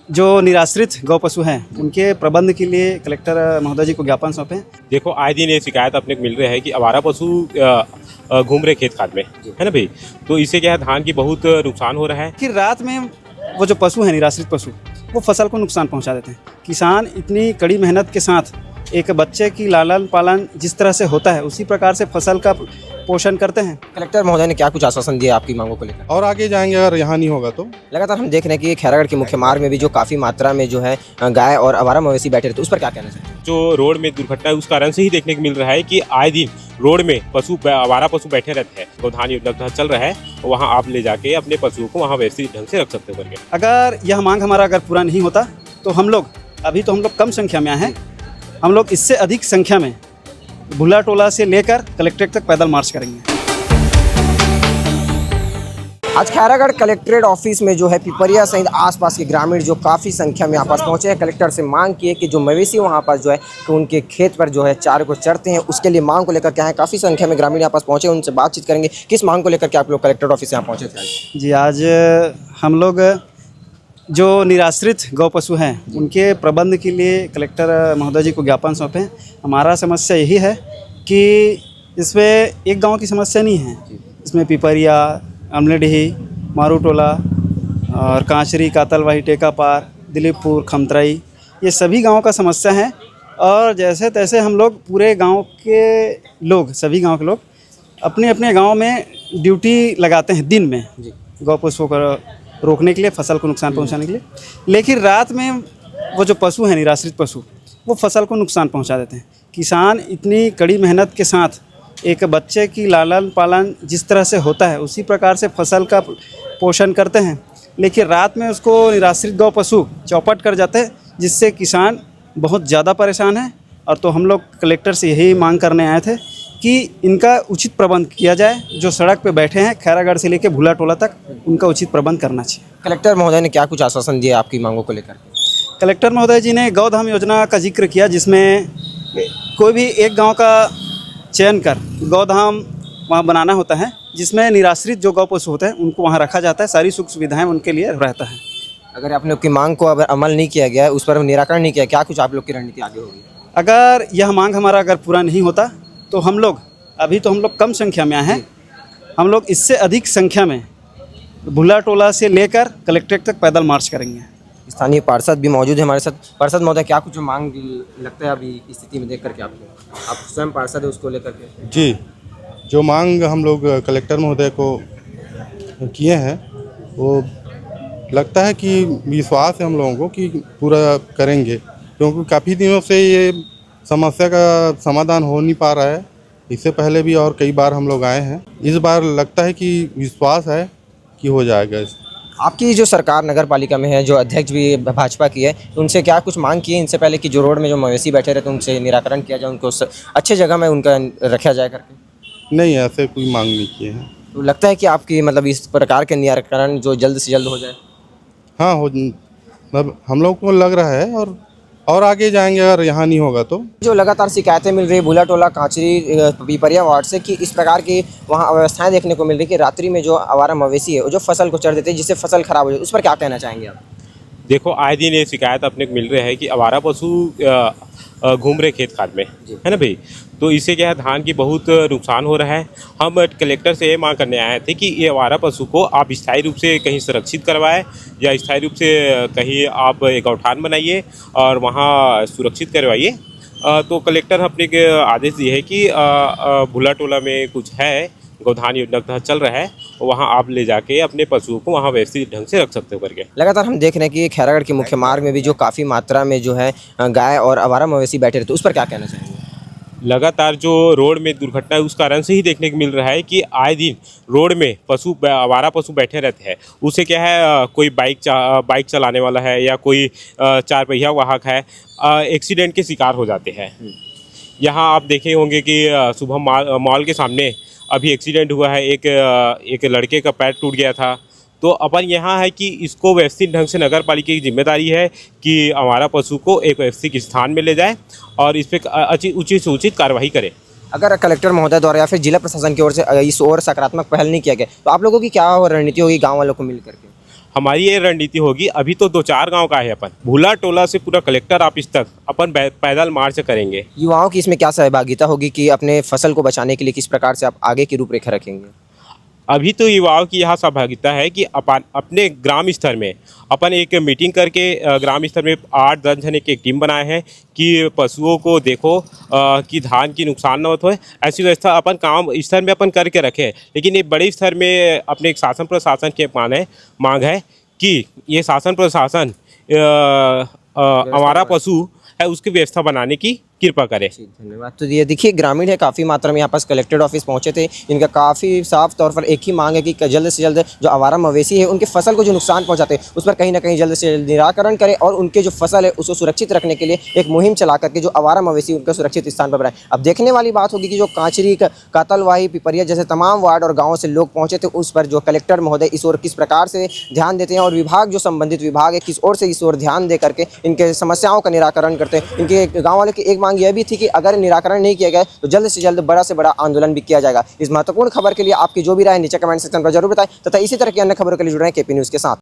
जो निराश्रित गौ पशु हैं उनके प्रबंध के लिए कलेक्टर महोदय जी को ज्ञापन सौंपे। देखो, आए दिन ये शिकायत अपने को मिल रही है कि आवारा पशु घूम रहे खेत खाद में, है ना भाई। तो इससे क्या है, धान की बहुत नुकसान हो रहा है। कि रात में वो जो पशु हैं निराश्रित पशु, वो फसल को नुकसान पहुंचा देते हैं। किसान इतनी कड़ी मेहनत के साथ एक बच्चे की लालन पालन जिस तरह से होता है उसी प्रकार से फसल का पोषण करते हैं। कलेक्टर महोदय ने क्या कुछ आश्वासन दिया आपकी मांगों को लेकर? और आगे जाएंगे अगर यहाँ नहीं होगा तो। लगातार हम देख रहे हैं कि खैरागढ़ के मुख्य मार्ग में भी जो काफ़ी मात्रा में जो है गाय और आवारा मवेशी बैठे रहते हैं, उस पर क्या कहना चाहिए? जो रोड में दुर्घटना है उस कारण से ही देखने को मिल रहा है कि आए दिन रोड में आवारा पशु बैठे रहते हैं। गोधान योजना चल रहा है, वहाँ आप ले जाके अपने पशुओं को वहाँ व्यवस्थित ढंग से रख सकते हो करके। अगर यह मांग हमारा अगर पूरा नहीं होता तो हम लोग कम संख्या में हैं, हम लोग इससे अधिक संख्या में भुला टोला से लेकर कलेक्ट्रेट तक पैदल मार्च करेंगे। आज खैरागढ़ कलेक्ट्रेट ऑफिस में जो है पिपरिया सहित आसपास के ग्रामीण जो काफ़ी संख्या में यहाँ पास पहुँचे हैं, कलेक्टर से मांग की है कि जो मवेशी वहाँ पास जो है कि उनके खेत पर जो है चारे को चरते हैं, उसके लिए मांग को लेकर क्या है, काफ़ी संख्या में ग्रामीण यहाँ पास पहुँचे, उनसे बातचीत करेंगे किस मांग को लेकर के आप लोग कलेक्ट्रेट ऑफिस यहाँ पहुँचे थे। जी, आज हम लोग जो निराश्रित गौ पशु हैं उनके प्रबंध के लिए कलेक्टर महोदय जी को ज्ञापन सौंपे। हमारा समस्या यही है कि इसमें एक गांव की समस्या नहीं है, इसमें पिपरिया, अमलेडीही, मारूटोला और कांचरी, कातलवाही, टेकापार, दिलीपपुर, खमतराई, ये सभी गांवों का समस्या है। और जैसे तैसे हम लोग पूरे गांव के लोग, सभी गांव के लोग अपने अपने गांव में ड्यूटी लगाते हैं दिन में गौ पशुओं को रोकने के लिए, फसल को नुकसान पहुंचाने के लिए। लेकिन रात में वो जो पशु हैं निराश्रित पशु, वो फसल को नुकसान पहुंचा देते हैं। किसान इतनी कड़ी मेहनत के साथ एक बच्चे की लालन पालन जिस तरह से होता है उसी प्रकार से फसल का पोषण करते हैं, लेकिन रात में उसको निराश्रित गौ पशु चौपट कर जाते हैं, जिससे किसान बहुत ज़्यादा परेशान है। और तो हम लोग कलेक्टर से यही मांग करने आए थे कि इनका उचित प्रबंध किया जाए। जो सड़क पे बैठे हैं खैरागढ़ से लेकर भुला टोला तक, उनका उचित प्रबंध करना चाहिए। कलेक्टर महोदय ने क्या कुछ आश्वासन दिया आपकी मांगों को लेकर? कलेक्टर महोदय जी ने गौधाम योजना का जिक्र किया, जिसमें कोई भी एक गांव का चयन कर गौधाम वहाँ बनाना होता है, जिसमें निराश्रित जो गौ पशु होते हैं उनको वहाँ रखा जाता है, सारी सुख सुविधाएं उनके लिए रहता है। अगर आप लोग की मांग को अगर अमल नहीं किया गया है, उस पर निराकरण नहीं किया, क्या कुछ आप लोग की रणनीति आगे होगी? अगर यह मांग हमारा अगर पूरा नहीं होता तो हम लोग कम संख्या में हैं, हम लोग इससे अधिक संख्या में भुला टोला से लेकर कलेक्ट्रेट तक पैदल मार्च करेंगे। स्थानीय पार्षद भी मौजूद है हमारे साथ। पार्षद महोदय, क्या कुछ मांग लगता है अभी स्थिति में देख करके आपको? आप स्वयं पार्षद है, उसको लेकर के? जी, जो मांग हम लोग कलेक्टर महोदय को किए हैं वो लगता है कि विश्वास है हम लोगों को कि पूरा करेंगे, क्योंकि काफ़ी दिनों से ये समस्या का समाधान हो नहीं पा रहा है। इससे पहले भी और कई बार हम लोग आए हैं, इस बार लगता है कि विश्वास है कि हो जाएगा। आपकी जो सरकार नगर पालिका में है, जो अध्यक्ष भी भाजपा की है, उनसे क्या कुछ मांग की है इनसे पहले कि जो रोड में जो मवेशी बैठे रहते हैं उनसे निराकरण किया जाए, उनको अच्छे जगह में उनका रखा जाए करके? नहीं, ऐसे कोई मांग नहीं किए हैं। तो लगता है कि आपकी मतलब इस प्रकार के निराकरण जो जल्द से जल्द हो जाए? हाँ, मतलब हम लोग को लग रहा है और आगे जाएंगे अगर यहाँ नहीं होगा तो। जो लगातार शिकायतें मिल रही है भुला टोला, कांचरी, पिपरिया वार्ड से कि इस प्रकार की वहाँ अव्यवस्थाएं देखने को मिल रही है कि रात्रि में जो आवारा मवेशी है वो जो फसल को चढ़ देते हैं, जिससे फसल खराब हो जाए, उस पर क्या कहना चाहेंगे आप? देखो, आए दिन ये शिकायत अपने को मिल रही है कि आवारा पशु घूम रहे खेत खाद में, है ना भाई। तो इससे क्या है, धान की बहुत नुकसान हो रहा है। हम कलेक्टर से ये मांग करने आए थे कि ये आवारा पशु को आप स्थायी रूप से कहीं सुरक्षित करवाएं, या स्थायी रूप से कहीं आप एक गौठान बनाइए और वहाँ सुरक्षित करवाइए। तो कलेक्टर अपने के आदेश दिए है कि भुला टोला में कुछ है, गोधान योजना चल रहा है, वहाँ आप ले जाके अपने पशुओं को वहाँ व्यवस्थित ढंग से रख सकते हो करके। लगातार हम देख रहे हैं कि खैरागढ़ के मुख्य मार्ग में भी जो काफ़ी मात्रा में जो है गाय और आवारा मवेशी बैठे रहते हैं, उस पर क्या कहना चाहेंगे? लगातार जो रोड में दुर्घटना है उस कारण से ही देखने को मिल रहा है कि आए दिन रोड में आवारा पशु बैठे रहते हैं। उससे क्या है, कोई बाइक चलाने वाला है या कोई चार पहिया वाहक है, एक्सीडेंट के शिकार हो जाते हैं। यहाँ आप देखे होंगे कि सुबह मॉल के सामने अभी एक्सीडेंट हुआ है, एक लड़के का पैर टूट गया था। तो अपन यहाँ है कि इसको व्यवस्थित ढंग से नगर पालिका की जिम्मेदारी है कि हमारा पशु को एक व्यवस्थित स्थान में ले जाए और इस पर उचित से उचित कार्रवाई करे। अगर कलेक्टर महोदय द्वारा या फिर जिला प्रशासन की ओर से इस ओर सकारात्मक पहल नहीं किया गया तो आप लोगों की क्या रणनीति होगी गाँव वालों को मिल करके? हमारी ये रणनीति होगी। अभी तो 2-4 गांव का है, अपन भूला टोला से पूरा कलेक्टर ऑफिस तक अपन पैदल मार्च करेंगे। युवाओं की इसमें क्या सहभागिता होगी कि अपने फसल को बचाने के लिए किस प्रकार से आप आगे की रूपरेखा रखेंगे? अभी तो युवाओं की यहाँ सहभागिता है कि अपन अपने ग्राम स्तर में अपन एक मीटिंग करके ग्राम स्तर में 8-10 जने की एक टीम बनाए हैं कि पशुओं को देखो कि धान की नुकसान न हो। ऐसी व्यवस्था अपन काम स्तर में अपन करके रखें, लेकिन ये बड़े स्तर में अपने एक शासन प्रशासन के मांग है कि ये शासन प्रशासन हमारा पशु है उसकी व्यवस्था बनाने की कृपा करे। धन्यवाद। तो ये देखिए ग्रामीण है, काफ़ी मात्रा में यहाँ पास कलेक्टेड ऑफिस पहुँचे थे। इनका काफ़ी साफ तौर पर एक ही मांग है कि जल्द से जल्द जो आवारा मवेशी है उनके फसल को जो नुकसान पहुँचाते हैं उस पर कहीं ना कहीं जल्द से जल्द निराकरण करें और उनके जो फसल है उसको सुरक्षित रखने के लिए एक मुहिम चला करके जो आवारा मवेशी उनका सुरक्षित स्थान पर बनाए। अब देखने वाली बात होगी कि जो कांचरी, कातलवाही, पिपरिया जैसे तमाम वार्ड और गाँव से लोग पहुँचे थे उस पर जो कलेक्टर महोदय इस ओर किस प्रकार से ध्यान देते हैं और विभाग जो संबंधित विभाग है किस ओर से इस ओर ध्यान दे करके इनके समस्याओं का निराकरण करते हैं। इनके गाँव वालों की एक मांग यह भी थी कि अगर निराकरण नहीं किया गया तो जल्द से जल्द बड़ा से बड़ा आंदोलन भी किया जाएगा। इस महत्वपूर्ण खबर के लिए आपकी जो भी राय नीचे कमेंट सेक्शन पर जरूर बताएं तथा इसी तरह की अन्य खबरों के लिए जुड़ रहे हैं केपी न्यूज़ के साथ।